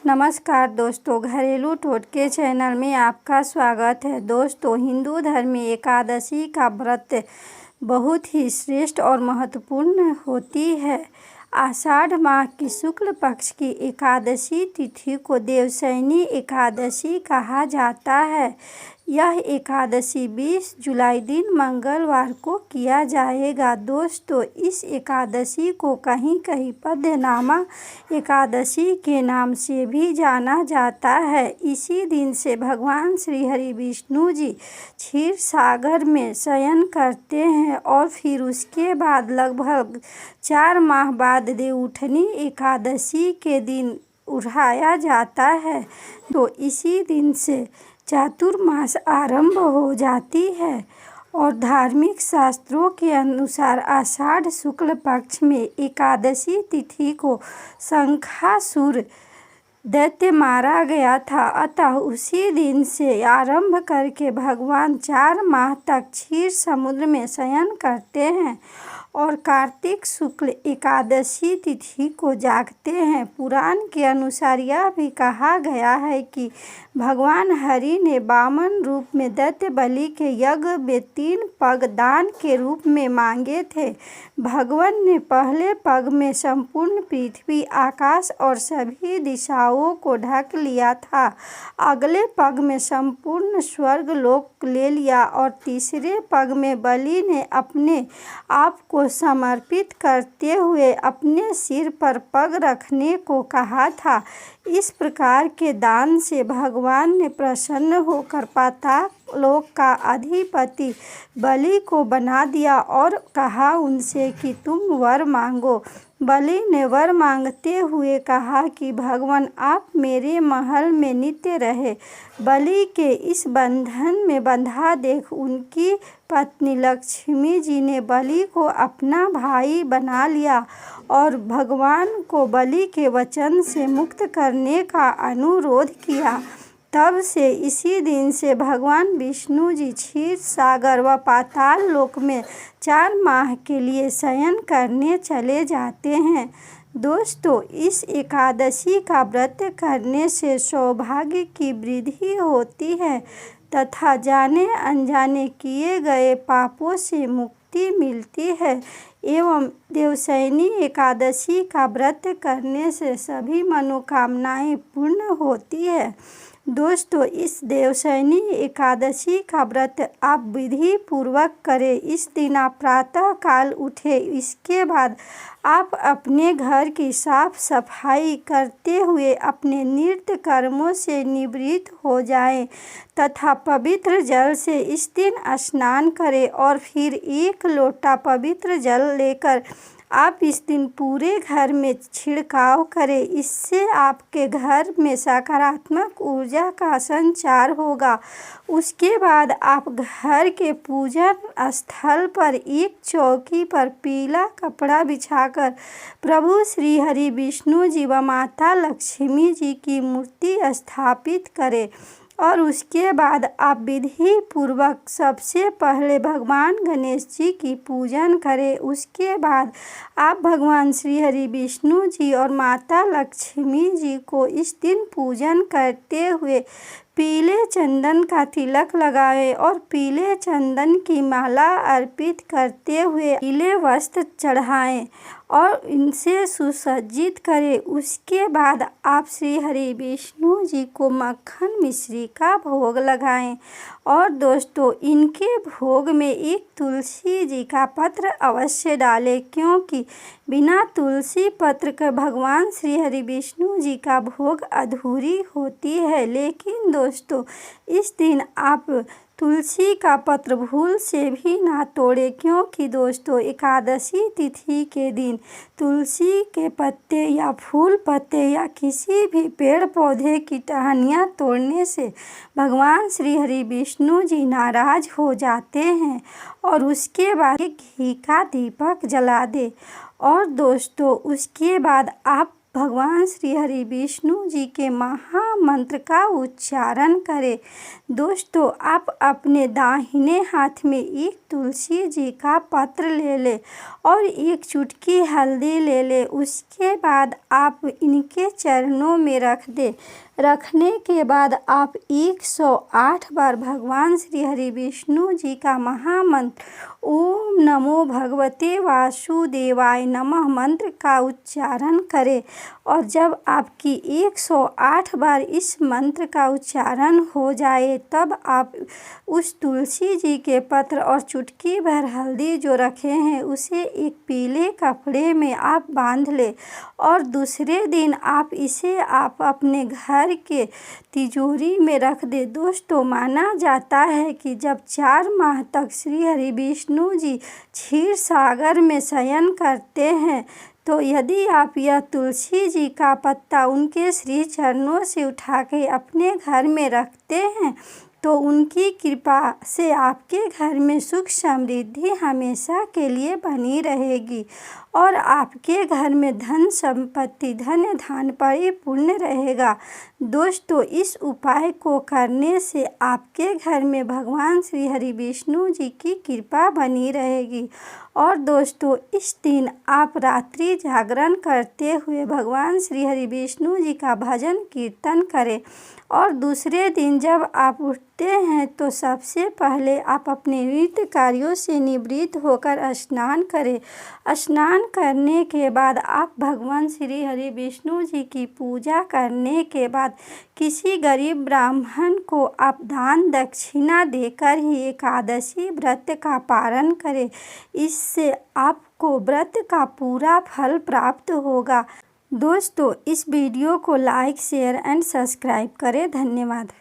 नमस्कार दोस्तों, घरेलू टोटके चैनल में आपका स्वागत है। दोस्तों, हिंदू धर्म में एकादशी का व्रत बहुत ही श्रेष्ठ और महत्वपूर्ण होती है। आषाढ़ माह की शुक्ल पक्ष की एकादशी तिथि को देवशयनी एकादशी कहा जाता है। यह एकादशी 20 जुलाई दिन मंगलवार को किया जाएगा। दोस्तों, इस एकादशी को कहीं कहीं पद्यनामा एकादशी के नाम से भी जाना जाता है। इसी दिन से भगवान श्री हरि विष्णु जी क्षीर सागर में शयन करते हैं और फिर उसके बाद लगभग 4 माह बाद देवउठनी एकादशी के दिन उठाया जाता है। तो इसी दिन से चातुर्मास आरंभ हो जाती है और धार्मिक शास्त्रों के अनुसार आषाढ़ शुक्ल पक्ष में एकादशी तिथि को शंखासुर दैत्य मारा गया था। अतः उसी दिन से आरंभ करके भगवान 4 माह तक क्षीर समुद्र में शयन करते हैं और कार्तिक शुक्ल एकादशी तिथि को जागते हैं। पुराण के अनुसार यह भी कहा गया है कि भगवान हरि ने वामन रूप में दैत्य बलि के यज्ञ में 3 पग दान के रूप में मांगे थे। भगवान ने पहले पग में संपूर्ण पृथ्वी, आकाश और सभी दिशाओं को ढक लिया था। अगले पग में संपूर्ण स्वर्ग लोक ले लिया और तीसरे पग में बलि ने अपने आप को समर्पित करते हुए अपने सिर पर पग रखने को कहा था। इस प्रकार के दान से भगवान ने प्रसन्न होकर पाताल लोक का अधिपति बलि को बना दिया और कहा उनसे कि तुम वर मांगो। बलि ने वर मांगते हुए कहा कि भगवान आप मेरे महल में नित्य रहे। बलि के इस बंधन में बंधा देख उनकी पत्नी लक्ष्मी जी ने बलि को अपना भाई बना लिया और भगवान को बलि के वचन से मुक्त करने का अनुरोध किया। तब से इसी दिन से भगवान विष्णु जी क्षीर सागर व पाताल लोक में 4 माह के लिए शयन करने चले जाते हैं। दोस्तों, इस एकादशी का व्रत करने से सौभाग्य की वृद्धि होती है तथा जाने अनजाने किए गए पापों से मुक्ति मिलती है एवं देवशयनी एकादशी का व्रत करने से सभी मनोकामनाएं पूर्ण होती है। दोस्तों, इस देवशयनी एकादशी का व्रत आप विधि पूर्वक करें। इस दिन आप प्रातः काल उठे, इसके बाद आप अपने घर की साफ सफाई करते हुए अपने नित्य कर्मों से निवृत्त हो जाएं तथा पवित्र जल से इस दिन स्नान करें और फिर 1 लोटा पवित्र जल लेकर आप इस दिन पूरे घर में छिड़काव करें। इससे आपके घर में सकारात्मक ऊर्जा का संचार होगा। उसके बाद आप घर के पूजन स्थल पर एक चौकी पर पीला कपड़ा बिछाकर प्रभु श्री हरि विष्णु जी व माता लक्ष्मी जी की मूर्ति स्थापित करें और उसके बाद आप विधि पूर्वक सबसे पहले भगवान गणेश जी की पूजन करें। उसके बाद आप भगवान श्री हरि विष्णु जी और माता लक्ष्मी जी को इस दिन पूजन करते हुए पीले चंदन का तिलक लगाएं और पीले चंदन की माला अर्पित करते हुए पीले वस्त्र चढ़ाएं और इनसे सुसज्जित करें। उसके बाद आप श्री हरि विष्णु जी को मक्खन मिश्री का भोग लगाएं और दोस्तों, इनके भोग में एक तुलसी जी का पत्र अवश्य डालें, क्योंकि बिना तुलसी पत्र के भगवान श्री हरि विष्णु जी का भोग अधूरी होती है। लेकिन दोस्तों, इस दिन आप तुलसी का पत्र भूल से भी ना तोड़ें, क्योंकि दोस्तों, एकादशी तिथि के दिन तुलसी के पत्ते या फूल पत्ते या किसी भी पेड़ पौधे की टहनियाँ तोड़ने से भगवान श्री हरि विष्णु जी नाराज हो जाते हैं और उसके बाद घी का दीपक जला दे। और दोस्तों, उसके बाद आप भगवान श्री हरि विष्णु जी के महामंत्र का उच्चारण करें। दोस्तों, आप अपने दाहिने हाथ में एक तुलसी जी का पत्र ले लें और एक चुटकी हल्दी ले लें। उसके बाद आप इनके चरणों में रख दें। रखने के बाद आप 108 बार भगवान श्री हरि विष्णु जी का महामंत्र ओम नमो भगवते वासुदेवाय नमः मंत्र का उच्चारण करें। और जब आपकी 108 बार इस मंत्र का उच्चारण हो जाए तब आप उस तुलसी जी के पत्र और चुटकी भर हल्दी जो रखे हैं उसे एक पीले कपड़े में आप बांध लें और दूसरे दिन आप इसे अपने घर के तिजोरी में रख दें। दोस्तों, माना जाता है कि जब 4 माह तक श्री हरि विष्णु जी क्षीर सागर में शयन करते हैं तो यदि आप यह तुलसी जी का पत्ता उनके श्री चरणों से उठा के अपने घर में रखते हैं तो उनकी कृपा से आपके घर में सुख समृद्धि हमेशा के लिए बनी रहेगी और आपके घर में धन संपत्ति धन्य धान्य परिपूर्ण रहेगा। दोस्तों, इस उपाय को करने से आपके घर में भगवान श्री हरि विष्णु जी की कृपा बनी रहेगी। और दोस्तों, इस दिन आप रात्रि जागरण करते हुए भगवान श्री हरि विष्णु जी का भजन कीर्तन करें और दूसरे दिन जब आप उठते हैं तो सबसे पहले आप अपने नित्य कार्यों से निवृत्त होकर स्नान करें। स्नान करने के बाद आप भगवान श्री हरि विष्णु जी की पूजा करने के बाद किसी गरीब ब्राह्मण को आप दान दक्षिणा देकर ही एकादशी व्रत का पारण करें। इससे आपको व्रत का पूरा फल प्राप्त होगा। दोस्तों, इस वीडियो को लाइक शेयर एंड सब्सक्राइब करें। धन्यवाद।